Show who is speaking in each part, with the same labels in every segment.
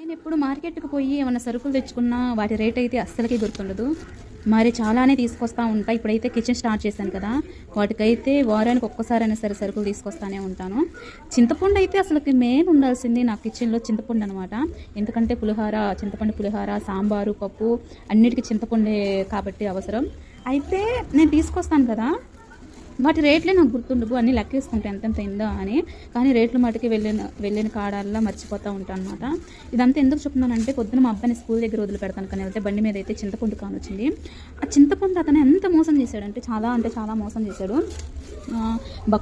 Speaker 1: నేను ఎప్పుడు మార్కెట్‌కి పోయి ఏమన్నా సరుకులు తెచ్చుకున్నా వాటి రేట్ అయితే అస్సలకి గుర్తుండదు. మరి చాలానే తీసుకొస్తా ఉంటా. ఇప్పుడైతే కిచెన్ స్టార్ట్ చేశాను కదా! వాటికైతే వారానికి ఒక్కసారైనా సరే సరుకులు తీసుకొస్తానే ఉంటాను. చింతపండు అయితే అసలకి మెయిన్ ఉండాల్సింది నా కిచెన్‌లో చింతపండు అనమాట. ఎందుకంటే పులిహోర, చింతపండు పులిహోర, సాంబారు, పప్పు అన్నిటికి చింతపండే కాబట్టి అవసరం. అయితే నేను తీసుకొస్తాను కదా! వాటి రేట్లే నాకు గుర్తుండవు. అన్నీ లెక్కేసుకుంటా ఎంతెంత అయిందో అని. కానీ రేట్లు మటుకి వెళ్ళిన కాడల్లా మర్చిపోతూ ఉంటాను అనమాట. ఇదంతా ఎందుకు చెప్తున్నానంటే పొద్దున మా అబ్బాయిని స్కూల్ దగ్గర వదిలిపెడతాను కానీ వెళ్తే బండి మీద అయితే చింతపండు కానొచ్చింది. ఆ చింతపండు అతను ఎంత మోసం చేశాడంటే అంటే చాలా మోసం చేశాడు.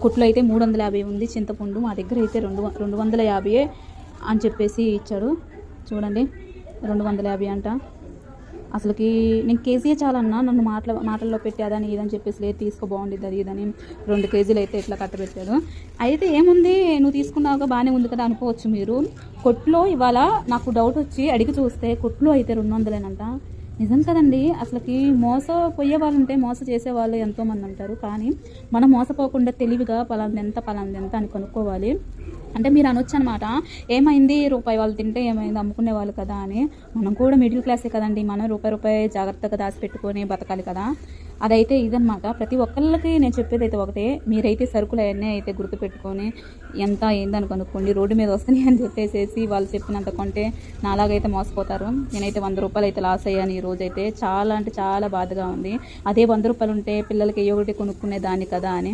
Speaker 1: కొట్లో అయితే 350 ఉంది చింతపండు, మా దగ్గర అయితే 250 అని చెప్పేసి ఇచ్చాడు. చూడండి 250 అంట. అసలుకి నేను కేజీయే చాలన్నా నన్ను మాటల్లో పెట్టి అదని ఇదని చెప్పేసి లేదు తీసుకో బాగుండిద్ది అది ఇదని 2 కేజీలు అయితే ఇట్లా కట్టబెట్టాడు. అయితే ఏముంది నువ్వు తీసుకున్నావుగా బాగానే ఉంది కదా అనుకోవచ్చు మీరు. కొట్లో ఇవాళ నాకు డౌట్ వచ్చి అడిగి చూస్తే కొట్లో అయితే 200 నిజం కదండి. అసలుకి మోసపోయే వాళ్ళు ఉంటే మోస చేసే వాళ్ళు ఎంతోమంది ఉంటారు. కానీ మనం మోసపోకుండా తెలివిగా పలాంది ఎంత అని కనుక్కోవాలి. అంటే మీరు అనొచ్చు అనమాట, ఏమైంది రూపాయి వాళ్ళు తింటే ఏమైంది అమ్ముకునే వాళ్ళు కదా అని. మనం కూడా మిడిల్ క్లాసే కదండి, మనం రూపాయి జాగ్రత్తగా దాచిపెట్టుకొని బతకాలి కదా. అదైతే ఇదనమాట. ప్రతి ఒక్కళ్ళకి నేను చెప్పేది అయితే ఒకటే, మీరైతే సరుకులు అవన్నీ అయితే గుర్తుపెట్టుకొని ఎంత ఏందని కనుక్కోండి. రోడ్డు మీద వస్తున్నాయి అని చెప్పేసేసి వాళ్ళు చెప్పినంత కొంటే నాలాగైతే మోసపోతారు. నేనైతే 100 రూపాయలు అయితే లాస్ అయ్యాను ఈ రోజైతే. చాలా అంటే చాలా బాధగా ఉంది. అదే 100 రూపాయలు ఉంటే పిల్లలకి ఏ ఒకటి కొనుక్కునే దాన్ని కదా అని.